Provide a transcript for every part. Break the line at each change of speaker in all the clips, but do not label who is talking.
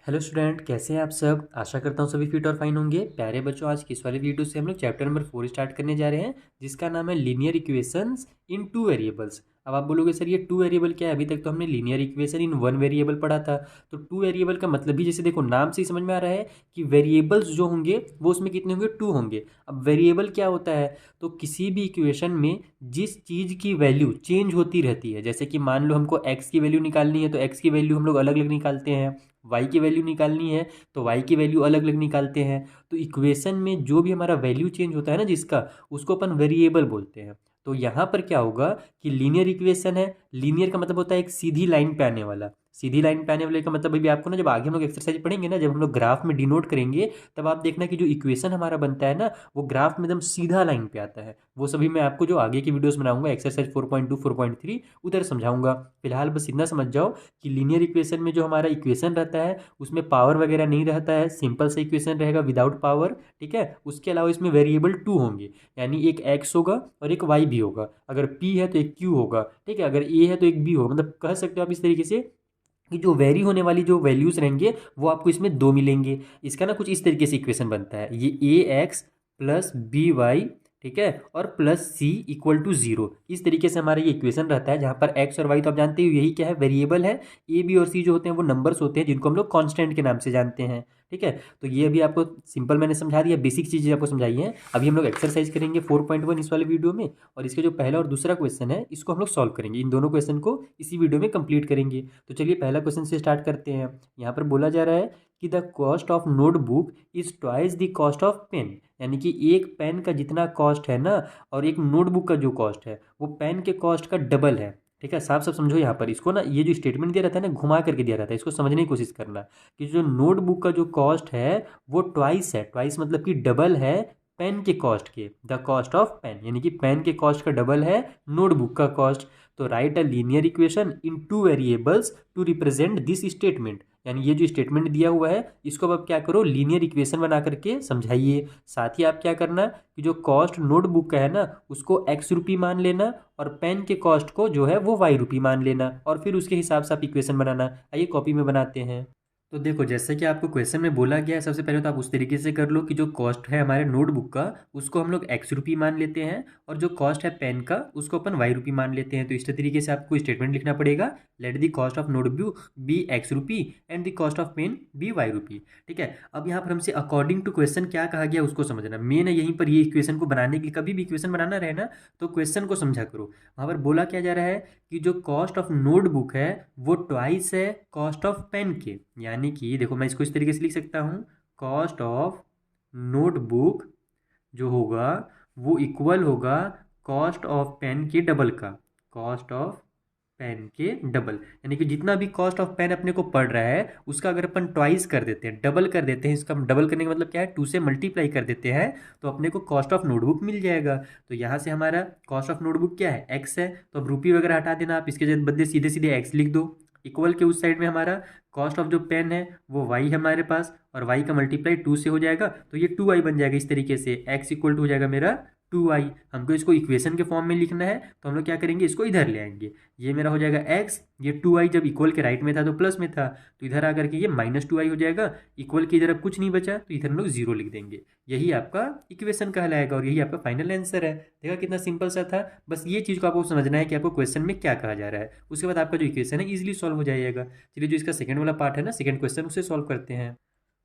Hello student, कैसे हैं आप सब। आशा करता हूँ सभी फिट और फाइन होंगे। प्यारे बच्चों, आज की इस वाली वीडियो से हम लोग चैप्टर नंबर 4 स्टार्ट करने जा रहे हैं, जिसका नाम है लीनियर इक्वेशंस इन टू वेरिएबल्स। अब आप बोलोगे सर ये टू वेरिएबल क्या है, अभी तक तो हमने linear equation in one variable पढ़ा था। तो टू वेरिएबल का मतलब भी जैसे देखो नाम से ही समझ में आ रहा है कि वेरिएबल्स जो होंगे वो उसमें कितने होंगे, टू होंगे। अब वेरिएबल क्या होता है, तो किसी भी इक्वेशन में जिस चीज़ की वैल्यू चेंज होती रहती है, जैसे कि मान लो हमको एक्स की वैल्यू निकालनी है तो एक्स की वैल्यू हम लोग अलग अलग निकालते हैं, वाई की वैल्यू निकालनी है तो वाई की वैल्यू अलग अलग निकालते हैं। तो इक्वेशन में जो भी हमारा वैल्यू चेंज होता है ना जिसका, उसको अपन वेरिएबल बोलते हैं। तो यहाँ पर क्या होगा कि लीनियर इक्वेशन है। लीनियर का मतलब होता है एक सीधी लाइन पे आने वाला। सीधी लाइन पे आने वाले का मतलब अभी आपको ना जब आगे हम लोग एक्सरसाइज पढ़ेंगे ना, जब हम लोग ग्राफ में डिनोट करेंगे, तब आप देखना कि जो इक्वेशन हमारा बनता है ना वो ग्राफ में एकदम सीधा लाइन पे आता है। वो सभी मैं आपको जो आगे की वीडियोस बनाऊंगा एक्सरसाइज 4.2 4.3 उधर समझाऊंगा। फिलहाल बस इतना समझ जाओ कि लीनियर इक्वेशन में जो हमारा इक्वेशन रहता है उसमें पावर वगैरह नहीं रहता है, सिंपल सा इक्वेशन रहेगा विदाउट पावर। ठीक है, उसके अलावा इसमें वेरिएबल टू होंगे, यानी एक एक्स होगा और एक वाई भी होगा। अगर पी है तो एक क्यू होगा, ठीक है, अगर ए है तो एक बी होगा। मतलब कह सकते हो आप इस तरीके से कि जो वेरी होने वाली जो वैल्यूज रहेंगे वो आपको इसमें दो मिलेंगे। इसका ना कुछ इस तरीके से इक्वेशन बनता है, ये a x plus b y, ठीक है, और plus c equal to zero. इस तरीके से हमारा ये इक्वेशन रहता है, जहाँ पर एक्स और वाई तो आप जानते हो यही क्या है, वेरिएबल है। ए बी और सी जो होते हैं वो नंबर्स होते हैं जिनको हम लोग कांस्टेंट के नाम से जानते हैं। ठीक है, तो ये अभी आपको सिंपल मैंने समझा दिया, बेसिक चीज़ें आपको समझाई हैं। अभी हम लोग एक्सरसाइज करेंगे 4.1 इस वाले वीडियो में, और इसके जो पहला और दूसरा क्वेश्चन है इसको हम लोग सॉल्व करेंगे। इन दोनों क्वेश्चन को इसी वीडियो में कंप्लीट करेंगे। तो चलिए पहला क्वेश्चन से स्टार्ट करते हैं। यहाँ पर बोला जा रहा है कि the cost of notebook is twice the cost of pen, यानी कि एक पेन का जितना कॉस्ट है ना, और एक नोटबुक का जो कॉस्ट है वो पेन के कॉस्ट का डबल है। ठीक है, साफ साफ समझो यहाँ पर इसको ना, ये जो स्टेटमेंट दिया रहता है ना घुमा करके दिया रहता है, इसको समझने की कोशिश करना कि जो नोटबुक का जो कॉस्ट है वो ट्वाइस है। ट्वाइस मतलब कि डबल है पेन के कॉस्ट के, द कॉस्ट ऑफ पेन, यानी कि पेन के कॉस्ट का डबल है नोटबुक का कॉस्ट। तो write a linear equation in two variables to represent this statement, यानी ये जो स्टेटमेंट दिया हुआ है इसको अब आप क्या करो, लीनियर इक्वेशन बना करके समझाइए। साथ ही आप क्या करना कि जो कॉस्ट नोटबुक का है ना उसको एक्स रुपी मान लेना, और पेन के कॉस्ट को जो है वो वाई रुपी मान लेना, और फिर उसके हिसाब से आप इक्वेशन बनाना। आइए कॉपी में बनाते हैं। तो देखो जैसे कि आपको क्वेश्चन में बोला गया है, सबसे पहले तो आप उस तरीके से कर लो कि जो कॉस्ट है हमारे नोटबुक का उसको हम लोग एक्स रुपी मान लेते हैं, और जो कॉस्ट है पेन का उसको अपन वाई रुपी मान लेते हैं। तो इस तरीके से आपको स्टेटमेंट लिखना पड़ेगा, let the cost of notebook be x rupee and the cost of pen be y rupee. ठीक है, अब यहाँ पर हमसे अकॉर्डिंग टू क्वेश्चन क्या कहा गया उसको समझना मेन है। यहीं पर ये इक्वेशन को बनाने के लिए कभी भी इक्वेशन बनाना रहे ना तो क्वेश्चन को समझा करो। वहाँ पर बोला क्या जा रहा है कि जो कॉस्ट ऑफ नोटबुक है वो ट्वाइस है कॉस्ट ऑफ पेन के, यानी कि देखो मैं इसको इस तरीके से लिख सकता हूँ, कॉस्ट ऑफ नोटबुक जो होगा वो इक्वल होगा कॉस्ट ऑफ पेन के डबल का। कॉस्ट ऑफ पेन के डबल, यानी कि जितना भी कॉस्ट ऑफ पेन अपने को पड़ रहा है उसका अगर अपन ट्वाइस कर देते हैं, डबल कर देते हैं, इसका डबल करने का मतलब क्या है, टू से मल्टीप्लाई कर देते हैं, तो अपने को कॉस्ट ऑफ नोटबुक मिल जाएगा। तो यहाँ से हमारा कॉस्ट ऑफ नोटबुक क्या है, एक्स है, तो अब रुपये वगैरह हटा देना आप, इसके बदले सीधे सीधे एक्स लिख दो। इक्वल के उस साइड में हमारा कॉस्ट ऑफ जो पेन है वो वाई है हमारे पास, और वाई का मल्टीप्लाई टू से हो जाएगा तो ये टू वाई बन जाएगा। इस तरीके से एक्स इक्वल टू हो जाएगा मेरा टू वाई। हमको इसको इक्वेशन के फॉर्म में लिखना है तो हम लोग क्या करेंगे, इसको इधर ले आएंगे। ये मेरा हो जाएगा एक्स, ये टू आई जब इक्वल के राइट में था तो प्लस में था, तो इधर आकर के ये माइनस टू आई हो जाएगा। इक्वल के इधर अब कुछ नहीं बचा तो इधर हम लोग जीरो लिख देंगे। यही आपका इक्वेशन कहलाएगा और यही आपका फाइनल आंसर है। देखा कितना सिंपल सा था। बस ये चीज़ को आपको समझना है कि आपको क्वेश्चन में क्या कहा जा रहा है, उसके बाद आपका जो इक्वेशन है इजीली सॉल्व हो जाएगा। चलिए जो इसका सेकंड वाला पार्ट है ना, सेकंड क्वेश्चन, उसे सॉल्व करते हैं।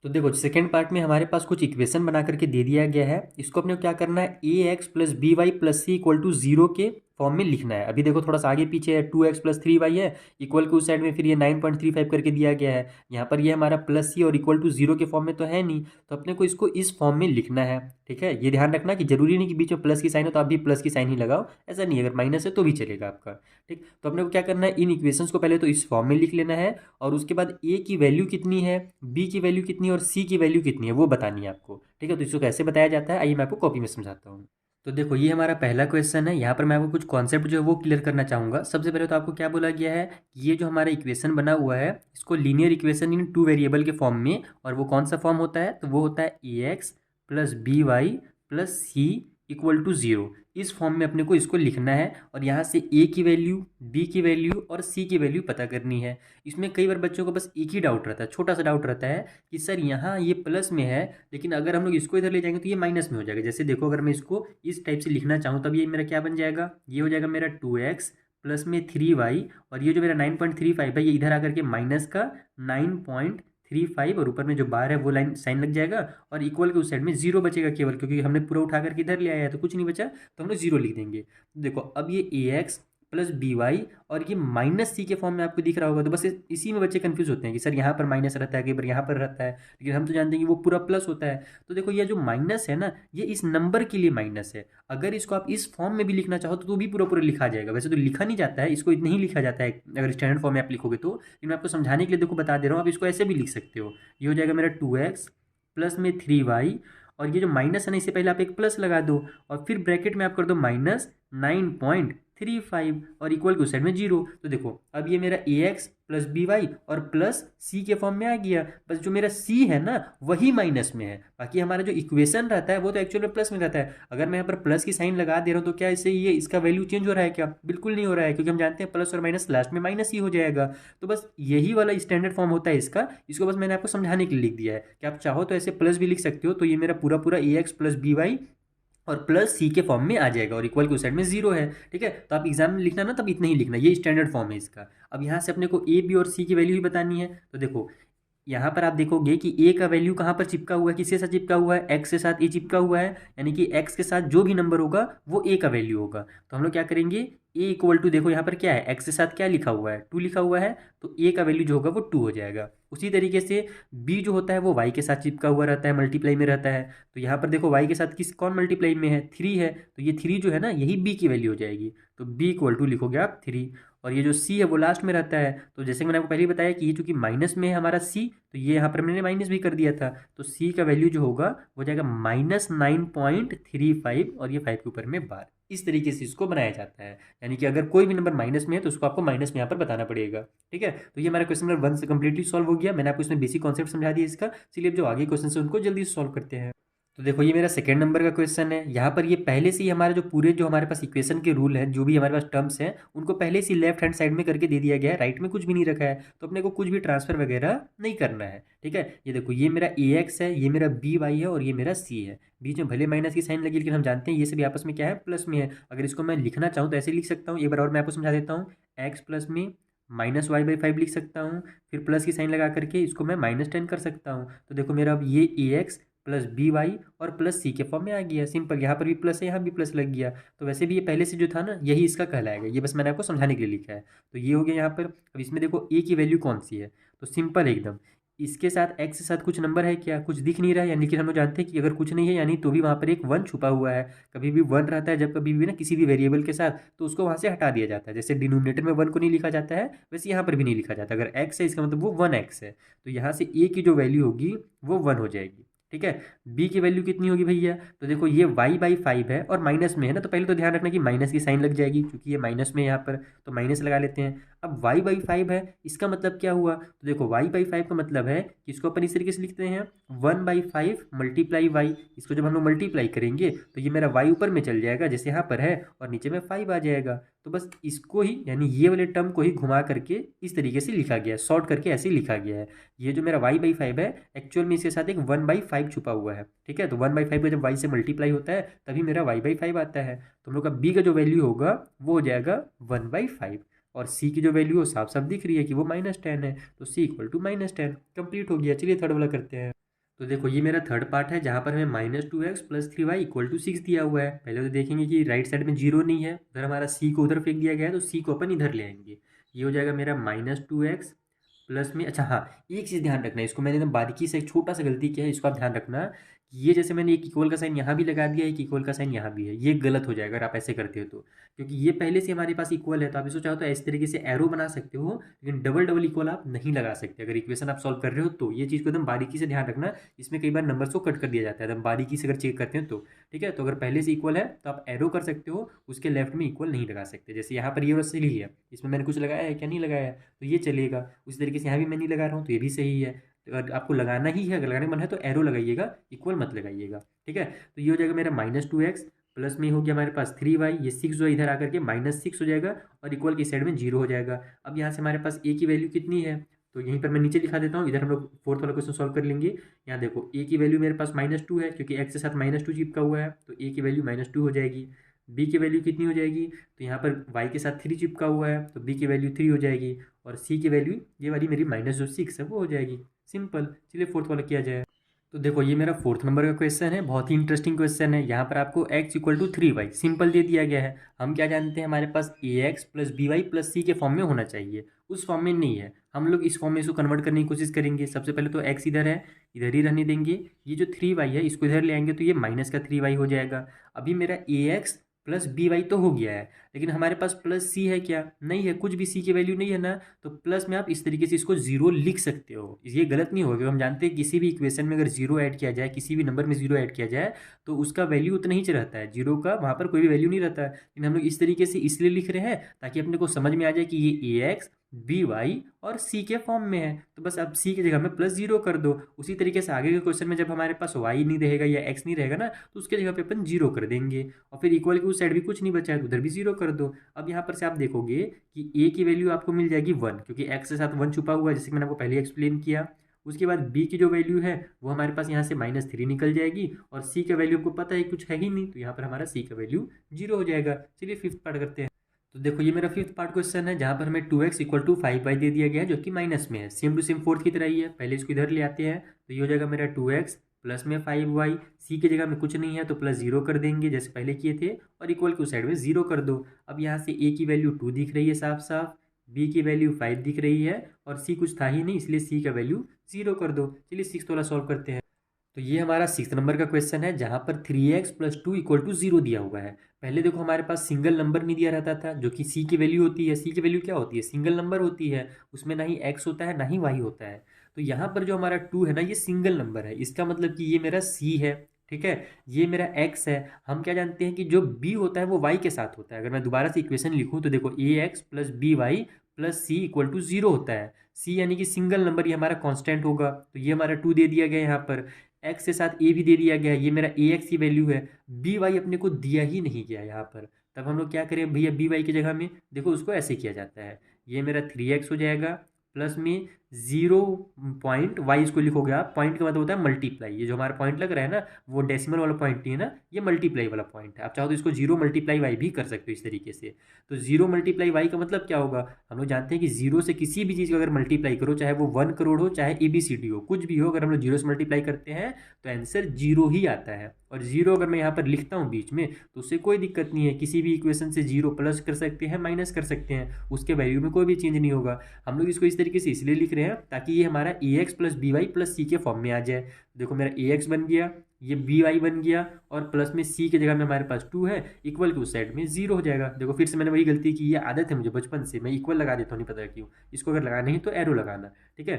तो देखो सेकेंड पार्ट में हमारे पास कुछ इक्वेशन बना करके दे दिया गया है, इसको अपने को क्या करना है, a x plus b y plus c equal to zero के फॉर्म में लिखना है। अभी देखो थोड़ा सा आगे पीछे है, two x plus three y है, इक्वल के उस साइड में फिर ये 9.35 करके दिया गया है। यहाँ पर ये हमारा प्लस सी और इक्वल टू जीरो के फॉर्म में तो है नहीं, तो अपने को इसको इस फॉर्म में लिखना है। ठीक है, ये ध्यान रखना कि जरूरी नहीं कि बीच में प्लस की साइन हो तो आप भी प्लस की साइन ही लगाओ, ऐसा नहीं, अगर माइनस है तो भी चलेगा आपका। ठीक, तो अपने को क्या करना है, इन इक्वेशंस को पहले तो इस फॉर्म में लिख लेना है, और उसके बाद ए की वैल्यू कितनी है, बी की वैल्यू कितनी है और सी की वैल्यू कितनी है वो बतानी है आपको। ठीक है, तो इसको कैसे बताया जाता है आइए मैं आपको कॉपी में समझाता हूँ। तो देखो ये हमारा पहला क्वेश्चन है, यहाँ पर मैं आपको कुछ कॉन्सेप्ट जो है वो क्लियर करना चाहूँगा। सबसे पहले तो आपको क्या बोला गया है, ये जो हमारा इक्वेशन बना हुआ है इसको linear equation in two variable के फॉर्म में, और वो कौन सा फॉर्म होता है, तो वो होता है a x plus b y plus c equal to zero, इस फॉर्म में अपने को इसको लिखना है और यहाँ से ए की वैल्यू, बी की वैल्यू और सी की वैल्यू पता करनी है। इसमें कई बार बच्चों को बस एक ही डाउट रहता है, छोटा सा डाउट रहता है कि सर यहाँ ये प्लस में है लेकिन अगर हम लोग इसको इधर ले जाएंगे तो ये माइनस में हो जाएगा। जैसे देखो अगर मैं इसको इस टाइप से लिखना चाहूँ तब ये मेरा क्या बन जाएगा, ये हो जाएगा मेरा 2x प्लस में 3y और ये जो मेरा 9.35 है ये इधर आकर के माइनस का 9.35 और ऊपर में जो बार है वो लाइन साइन लग जाएगा और इक्वल के उस साइड में जीरो बचेगा केवल, क्योंकि हमने पूरा उठा करके इधर ले आया है तो कुछ नहीं बचा तो हम लोग जीरो लिख देंगे। तो देखो अब ये a x plus b Y और ये माइनस सी के फॉर्म में आपको दिख रहा होगा, तो बस इसी में बच्चे कंफ्यूज होते हैं कि सर यहाँ पर माइनस रहता है, कई बार यहाँ पर रहता है, लेकिन हम तो जानते हैं कि वो पूरा प्लस होता है। तो देखो ये जो माइनस है ना ये इस नंबर के लिए माइनस है, अगर इसको आप इस फॉर्म में भी लिखना चाहो तो भी पूरा पूरा लिखा जाएगा। वैसे तो लिखा नहीं जाता है, इसको नहीं लिखा जाता है अगर स्टैंडर्ड फॉर्म में आप लिखोगे तो, लेकिन मैं आपको समझाने के लिए देखो बता दे रहा हूँ, आप इसको ऐसे भी लिख सकते हो। ये हो जाएगा मेरा 2x प्लस में 3y और ये जो माइनस है ना इससे पहले आप एक प्लस लगा दो और फिर ब्रैकेट में आप कर दो माइनस 9.35 और इक्वल के उस साइड में जीरो। तो देखो अब ये मेरा ए एक्स प्लस बी वाई और प्लस सी के फॉर्म में आ गया, बस जो मेरा सी है ना वही माइनस में है, बाकी हमारा जो इक्वेशन रहता है वो तो एक्चुअल में प्लस में रहता है। अगर मैं यहाँ पर प्लस की साइन लगा दे रहा हूँ तो क्या इससे ये इसका वैल्यू चेंज हो रहा है क्या, बिल्कुल नहीं हो रहा है, क्योंकि हम जानते हैं प्लस और माइनस लास्ट में माइनस ही हो जाएगा। तो बस यही वाला स्टैंडर्ड फॉर्म होता है इसका, इसको बस मैंने आपको समझाने के लिए लिख दिया है कि आप चाहो तो ऐसे प्लस भी लिख सकते हो। तो ये मेरा पूरा पूरा ए एक्स प्लस बी वाई और प्लस सी के फॉर्म में आ जाएगा और इक्वल के उस साइड में जीरो है। ठीक है, तो आप एग्जाम में लिखना ना तब इतना ही लिखना, ये स्टैंडर्ड फॉर्म है इसका। अब यहाँ से अपने को ए बी और सी की वैल्यू ही बतानी है। तो देखो यहाँ पर आप देखोगे कि ए का वैल्यू कहाँ पर चिपका हुआ है, किसके साथ चिपका हुआ है, एक्स के साथ ए चिपका हुआ है, यानी कि एक्स के साथ जो भी नंबर होगा वो ए का वैल्यू होगा। तो हम लोग क्या करेंगे, ए इक्वल टू, देखो यहाँ पर क्या है, एक्स के साथ क्या लिखा हुआ है, 2 लिखा हुआ है, तो ए का वैल्यू जो होगा वो 2 हो जाएगा। उसी तरीके से बी जो होता है वो वाई के साथ चिपका हुआ रहता है, मल्टीप्लाई में रहता है। तो यहाँ पर देखो वाई के साथ कौन मल्टीप्लाई में है, 3 है, तो ये 3 जो है ना यही बी की वैल्यू हो जाएगी। तो बी इक्वल टू लिखोगे आप 3 और ये जो सी है वो लास्ट में रहता है। तो जैसे मैंने आपको पहले ही बताया कि ये चूंकि माइनस में है हमारा सी, तो ये यहाँ पर मैंने माइनस भी कर दिया था, तो सी का वैल्यू जो होगा वो जाएगा -9.35 और ये 5 के ऊपर में बार। इस तरीके से इसको बनाया जाता है, यानी कि अगर कोई भी नंबर माइनस में है तो उसको आपको माइनस में यहाँ पर बताना पड़ेगा। ठीक है, तो ये हमारा क्वेश्चन नंबर 1 से कंप्लीटली सॉल्व हो गया। मैंने आपको इसमें बेसिक कॉन्सेप्ट समझा दिया इसका, इसलिए जो आगे क्वेश्चन है उनको जल्दी सॉल्व करते हैं। तो देखो ये मेरा सेकंड नंबर का क्वेश्चन है। यहाँ पर ये पहले से ही हमारे जो पूरे जो हमारे पास इक्वेशन के रूल हैं, जो भी हमारे पास टर्म्स हैं, उनको पहले से लेफ्ट हैंड साइड में करके दे दिया गया है, राइट में कुछ भी नहीं रखा है, तो अपने को कुछ भी ट्रांसफर वगैरह नहीं करना है। ठीक है, ये देखो ये मेरा ए एक्स है, ये मेरा बी वाई है और ये मेरा सी है। बीच में भले माइनस की साइन लगी लेकिन हम जानते हैं ये सभी आपस में क्या है, प्लस में है। अगर इसको मैं लिखना चाहूँ तो ऐसे लिख सकता हूँ, एक बार और मैं आपको समझा देता हूँ, एक्स प्लस में -y/5 लिख सकता हूँ, फिर प्लस की साइन लगा करके इसको मैं -10 कर सकता हूँ। तो देखो मेरा अब ये a x plus b Y और प्लस सी के फॉर्म में आ गया, सिंपल। यहाँ पर भी प्लस है, यहाँ भी प्लस लग गया, तो वैसे भी ये पहले से जो था ना यही इसका कहलाएगा, ये बस मैंने आपको समझाने के लिए लिखा है। तो ये हो गया यहाँ पर। अब इसमें देखो ए की वैल्यू कौन सी है, तो सिंपल एकदम, इसके साथ एक्स के साथ कुछ नंबर है क्या, कुछ दिख नहीं रहा है, यानी कि हम लोग जानते हैं कि अगर कुछ नहीं है यानी तो भी वहाँ पर एक 1 छुपा हुआ है। कभी भी 1 रहता है जब कभी भी ना किसी भी वेरिएबल के साथ, तो उसको वहाँ से हटा दिया जाता है। जैसे डिनोमिनेटर में 1 को नहीं लिखा जाता है, वैसे यहाँ पर भी नहीं लिखा जाता। अगर एक्स है इसका मतलब वो 1x है, तो यहाँ से ए की जो वैल्यू होगी वो 1 हो जाएगी। ठीक है, बी की वैल्यू कितनी होगी भैया, तो देखो ये y/5 है और माइनस में है ना, तो पहले तो ध्यान रखना कि माइनस की साइन लग जाएगी क्योंकि ये माइनस में है यहाँ पर, तो माइनस लगा लेते हैं। अब y/5 है, इसका मतलब क्या हुआ, तो देखो y/5 का मतलब है कि इसको अपन इस तरीके से लिखते हैं 1/5 मल्टीप्लाई y। इसको जब हम लोग मल्टीप्लाई करेंगे तो ये मेरा y ऊपर में चल जाएगा जैसे यहाँ पर है और नीचे में 5 आ जाएगा। तो बस इसको ही यानी ये वाले टर्म को ही घुमा करके इस तरीके से लिखा गया है, शॉर्ट करके ऐसे ही लिखा गया है। ये जो मेरा y/5 है एक्चुअल में इसके साथ एक 1/5 छुपा हुआ है। ठीक है, तो 1/5 का जब y से मल्टीप्लाई होता है तभी मेरा y/5 आता है। तो हम लोग का b का जो वैल्यू होगा वो हो जाएगा 1/5 और c की जो वैल्यू हो साफ साफ दिख रही है कि वो -10 है, तो c इक्वल टू -10 कंप्लीट हो गया। चलिए थर्ड वाला करते हैं। तो देखो ये मेरा थर्ड पार्ट है जहाँ पर हमें -2x plus 3y equal to 6 दिया हुआ है। पहले तो देखेंगे कि राइट साइड में जीरो नहीं है, उधर हमारा c को उधर फेंक दिया गया है, तो c को अपन इधर ले आएंगे। ये हो जाएगा मेरा -2x प्लस में, अच्छा हाँ एक चीज़ ध्यान रखना है, इसको मैंने एकदम बारीकी से एक छोटा सा गलती किया है, इसको आप ध्यान रखना कि ये जैसे मैंने एक इक्वल का साइन यहाँ भी लगा दिया, एक इक्वल का साइन यहाँ भी है, ये गलत हो जाएगा अगर आप ऐसे करते हो तो, क्योंकि ये पहले से हमारे पास इक्वल है। तो आप इसको चाहो तो इस तरीके से एरो बना सकते हो, लेकिन डबल डबल इक्वल आप नहीं लगा सकते अगर इक्वेशन आप सॉल्व कर रहे हो तो। ये चीज़ को एकदम बारीकी से ध्यान रखना, इसमें कई बार नंबर्स को कट कर दिया जाता है एकदम बारीकी से अगर चेक करते हैं तो। ठीक है, तो अगर पहले से इक्वल है तो आप एरो कर सकते हो, उसके लेफ्ट में इक्वल नहीं लगा सकते। जैसे यहाँ पर ये वाला सही है, इसमें मैंने कुछ लगाया है क्या, नहीं लगाया है, तो ये चलेगा। उसी तरीके से यहाँ भी मैं नहीं लगा रहा हूँ तो ये भी सही है। अगर आपको लगाना ही है, अगर लगाने का मन है तो एरो लगाइएगा, इक्वल मत लगाइएगा। ठीक है, तो ये हो जाएगा मेरा -2x प्लस में हो गया हमारे पास 3y, ये 6 जो इधर आकर के -6 हो जाएगा और इक्वल की साइड में 0 हो जाएगा। अब यहाँ से हमारे पास a की वैल्यू कितनी है, तो यहीं पर मैं नीचे दिखा देता हूँ, इधर हम लोग फोर्थ वाला क्वेश्चन सॉल्व कर लेंगे। यहाँ देखो a की वैल्यू मेरे पास -2 है क्योंकि x के साथ -2 चिपका हुआ है, तो a की वैल्यू -2 हो जाएगी। b की वैल्यू कितनी हो जाएगी, तो यहाँ पर y के साथ 3 चिपका हुआ है, तो b की वैल्यू 3 हो जाएगी और c की वैल्यू ये वाली मेरी -6 है वो हो जाएगी। सिंपल। चलिए फोर्थ वाला किया जाए। तो देखो ये मेरा फोर्थ नंबर का क्वेश्चन है, बहुत ही इंटरेस्टिंग क्वेश्चन है। यहाँ पर आपको x = 3y सिंपल दे दिया गया है। हम क्या जानते हैं, हमारे पास ax + by + c के फॉर्म में होना चाहिए, उस फॉर्म में नहीं है। हम लोग इस फॉर्म में इसको कन्वर्ट करने की कोशिश करेंगे। सबसे पहले तो x इधर है, इधर ही रहने देंगे। ये जो 3y है इसको इधर ले आएंगे तो ये -3y हो जाएगा। अभी मेरा ax + by तो हो गया है, लेकिन हमारे पास +c है क्या, नहीं है, कुछ भी c की वैल्यू नहीं है ना। तो प्लस में आप इस तरीके से इसको 0 लिख सकते हो, ये गलत नहीं होगा। हम जानते हैं किसी भी इक्वेशन में अगर 0 ऐड किया जाए, किसी भी नंबर में 0 ऐड किया जाए तो उसका वैल्यू उतना ही रहता है, 0 का वहाँ पर कोई भी वैल्यू नहीं रहता है। लेकिन हम लोग इस तरीके से इसलिए लिख रहे हैं ताकि अपने को समझ में आ जाए कि ये ax by और c के फॉर्म में है, तो बस अब c की जगह में +0 कर दो। उसी तरीके से आगे के क्वेश्चन में जब हमारे पास y नहीं रहेगा या x नहीं रहेगा ना, तो उसके जगह पे अपन 0 कर देंगे और फिर इक्वल की उस साइड भी कुछ नहीं बचा है तो उधर भी 0 कर दो। अब यहाँ पर से आप देखोगे कि a की वैल्यू आपको मिल जाएगी 1, क्योंकि x के साथ 1 छुपा हुआ है, जैसे कि मैंने आपको पहले एक्सप्लेन किया। उसके बाद b की जो वैल्यू है वो हमारे पास यहाँ से -3 निकल जाएगी और c का वैल्यू आपको पता है कुछ है ही नहीं, तो यहाँ पर हमारा c का वैल्यू 0 हो जाएगा। चलिए फिफ्थ पार्ट करते हैं। तो देखो ये मेरा फिफ्थ पार्ट क्वेश्चन है, जहाँ पर हमें 2x = 5y दे दिया गया है जो कि माइनस में है। सेम टू सेम फोर्थ की तरह ही है। पहले इसको इधर ले आते हैं तो ये हो जाएगा मेरा 2x प्लस में 5y। c की जगह में कुछ नहीं है तो +0 कर देंगे जैसे पहले किए थे और इक्वल की उस साइड में 0 कर दो। अब यहाँ से a की वैल्यू 2 दिख रही है साफ साफ, b की वैल्यू 5 दिख रही है और c कुछ था ही नहीं, इसलिए c का वैल्यू 0 कर दो। चलिए सिक्स्थ वाला सॉल्व करते हैं। तो ये हमारा सिक्स्थ नंबर का क्वेश्चन है, जहाँ पर 3x + 2 = 0 दिया हुआ है। पहले देखो हमारे पास सिंगल नंबर नहीं दिया रहता था, जो कि c की वैल्यू होती है। c की वैल्यू क्या होती है, सिंगल नंबर होती है, उसमें ना ही x होता है ना ही y होता है। तो यहाँ पर जो हमारा 2 है ना, ये सिंगल नंबर है, इसका मतलब कि ये मेरा c है, ठीक है। ये मेरा x है। हम क्या जानते हैं कि जो b होता है वो y के साथ होता है। अगर मैं दोबारा से इक्वेशन लिखूँ तो देखो ax + by + c = 0 होता है। c यानी कि सिंगल नंबर, ये हमारा कांस्टेंट होगा, तो ये हमारा 2 दे दिया गया है। यहाँ पर x के साथ a भी दे दिया गया है, ये मेरा ax की वैल्यू है। by अपने को दिया ही नहीं गया यहाँ पर, तब हम लोग क्या करें भैया, by की जगह में देखो उसको ऐसे किया जाता है। ये मेरा 3x हो जाएगा प्लस में 0 पॉइंट y, इसको लिखोगे आप, पॉइंट का मतलब होता है मल्टीप्लाई। ये जो हमारा पॉइंट लग रहा है ना, वो डेसिमल वाला पॉइंट नहीं है ना, ये मल्टीप्लाई वाला पॉइंट है। आप चाहो तो इसको 0 × y भी कर सकते हो इस तरीके से। तो 0 × y का मतलब क्या होगा, हम लोग जानते हैं कि 0 से किसी भी चीज़ का अगर मल्टीप्लाई करो, चाहे वो 1 करोड़ हो, चाहे ABCD हो, कुछ भी हो, अगर हम लोग 0 से मल्टीप्लाई करते हैं तो आंसर 0 ही आता है। और 0 अगर मैं यहाँ पर लिखता हूँ बीच में तो उससे कोई दिक्कत नहीं है, किसी भी इक्वेशन से 0 प्लस कर सकते हैं, माइनस कर सकते हैं, उसके वैल्यू में कोई भी चेंज नहीं होगा। हम लोग इसको इस तरीके से इसलिए लिख रहे हैं ताकि ये हमारा ax + by + c के फॉर्म में आ जाए। देखो मेरा ax बन गया, ये by बन गया और प्लस में c की जगह में हमारे पास 2 है, इक्वल के उस साइड में 0 हो जाएगा। देखो फिर से मैंने वही गलती की, ये आदत है मुझे बचपन से, मैं इक्वल लगा देता हूँ, नहीं पता क्यों। इसको अगर लगाना ही तो एरो लगाना, ठीक है।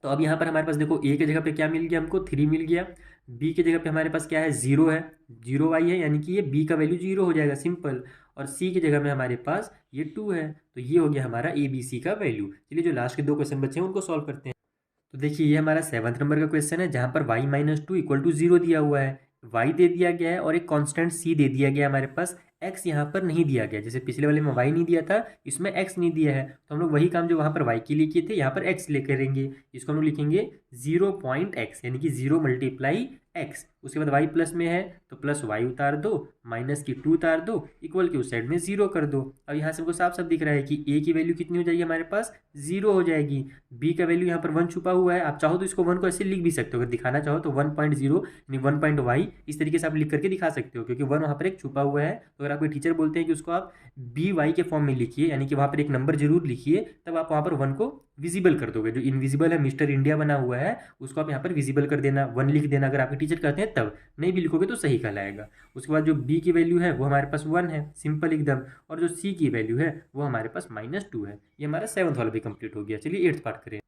तो अब यहाँ पर हमारे पास देखो a की जगह पे क्या मिल गया, हमको 3 मिल गया। b की जगह पे हमारे पास क्या है, 0 है, 0y है, यानी कि ये b का वैल्यू 0 हो जाएगा, सिंपल। और c की जगह में हमारे पास ये 2 है, तो ये हो गया हमारा ABC का वैल्यू। चलिए जो लास्ट के 2 क्वेश्चन बचे हैं उनको सॉल्व करते हैं। तो देखिए ये हमारा 7th नंबर का क्वेश्चन है, जहाँ पर y - 2 = 0 दिया हुआ है, y दे दिया गया है और एक कांस्टेंट c दे दिया गया है हमारे पास। x यहाँ पर नहीं दिया गया, जैसे पिछले वाले में y नहीं दिया था, इसमें x नहीं दिया है, तो हम लोग वही काम जो वहाँ पर y के लिए किए थे यहाँ पर x ले करेंगे। इसको हम लोग लिखेंगे 0.x, यानी कि 0 × x। उसके बाद y प्लस में है तो प्लस y उतार दो, माइनस की 2 उतार दो, इक्वल के उस साइड में 0 कर दो। अब यहाँ से हमको साफ साफ दिख रहा है कि a की वैल्यू कितनी हो जाएगी हमारे पास, 0 हो जाएगी। b का वैल्यू यहाँ पर 1 छुपा हुआ है, आप चाहो तो इसको 1 को ऐसे लिख भी सकते हो, अगर दिखाना चाहो तो 1.0 यानी 1.y इस तरीके से आप लिख करके दिखा सकते हो, क्योंकि 1 वहाँ पर एक छुपा हुआ है। तो अगर आपके टीचर बोलते हैं कि उसको आप by के फॉर्म में लिखिए, यानी कि वहाँ पर एक नंबर जरूर लिखिए, तब आप वहाँ पर 1 को विजिबल कर दोगे। जो इनविजिबल है, मिस्टर इंडिया बना हुआ है, उसको आप यहाँ पर विजिबल कर देना, 1 लिख देना अगर आपके टीचर कहते हैं तब, नहीं भी लिखोगे तो सही कहलाएगा। उसके बाद जो b की वैल्यू है वो हमारे पास 1 है, सिंपल एकदम, और जो c की वैल्यू है वो हमारे पास -2 है। ये हमारा 7th वाला भी कंप्लीट हो गया। चलिए 8th पार्ट करें।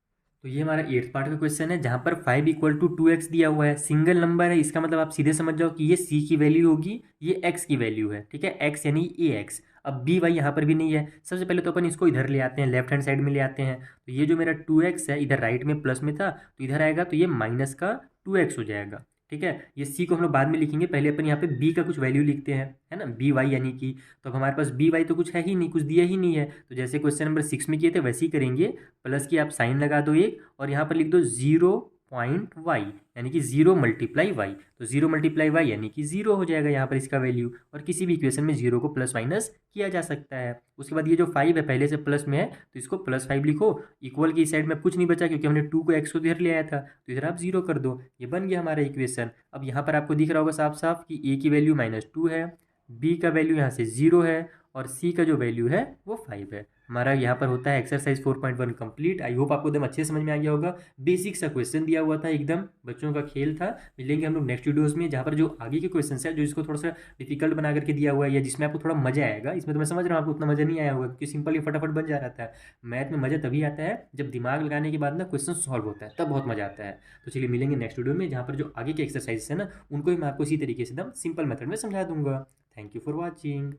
तो ये हमारा 8th पार्ट का क्वेश्चन है, जहाँ पर 5 = 2x दिया हुआ है, सिंगल नंबर है, इसका मतलब आप सीधे समझ जाओ कि ये c की वैल्यू होगी, ये x की वैल्यू है, ठीक है, x यानी ax। अब by यहाँ पर भी नहीं है, सबसे पहले तो अपन इसको इधर ले आते हैं, लेफ्ट हैंड साइड में ले आते हैं। तो ये जो मेरा 2x है, इधर राइट में प्लस में था तो इधर आएगा तो ये माइनस का 2x हो जाएगा। ठीक है। ये सी को हम लोग बाद में लिखेंगे, पहले अपन यहाँ पे बी का कुछ वैल्यू लिखते हैं, है ना, बी वाई यानी कि। तो अब हमारे पास बी वाई तो कुछ है ही नहीं, कुछ दिया ही नहीं है, तो जैसे क्वेश्चन नंबर 6 में किए थे वैसे ही करेंगे। प्लस की आप साइन लगा दो एक, और यहाँ पर लिख दो 0.y, यानी कि 0 मल्टीप्लाई वाई। तो 0 मल्टीप्लाई वाई यानी कि 0 हो जाएगा यहाँ पर इसका वैल्यू। और किसी भी इक्वेशन में 0 को प्लस माइनस किया जा सकता है। उसके बाद ये जो 5 है पहले से प्लस में है, तो इसको +5 लिखो। इक्वल की साइड में कुछ नहीं बचा, क्योंकि हमने 2 को x को इधर ले आया था, तो इधर आप 0 कर दो। ये बन गया हमारा इक्वेशन। अब यहाँ पर आपको दिख रहा होगा साफ साफ कि a की वैल्यू -2 है, b का वैल्यू यहाँ से 0 है, और c का जो वैल्यू है वो 5 है। हमारा यहाँ पर होता है एक्सरसाइज 4.1 कंप्लीट। आई होप आपको एकदम अच्छे समझ में आ गया होगा। बेसिक सा क्वेश्चन दिया हुआ था, एकदम बच्चों का खेल था। मिलेंगे हम लोग नेक्स्ट वीडियोस में, जहाँ पर जो आगे के क्वेश्चन है, जो इसको थोड़ा सा डिफिकल्ट बना करके दिया हुआ है, या जिसमें आपको थोड़ा मजा आएगा। इसमें तो मैं समझ रहा हूँ आपको उतना मजा नहीं आया होगा, क्योंकि सिंपल ही फटाफट बन जा रहा है। मैथ में मजा तभी आता है जब दिमाग लगाने के बाद ना क्वेश्चन सॉल्व होता है, तब बहुत मजा आता है। तो चलिए मिलेंगे नेक्स्ट वीडियो में, जहाँ पर जो आगे के एक्सरसाइज है ना, उनको ही मैं आपको इसी तरीके से एकदम सिंपल मेथड में समझा दूंगा। Thank you for watching.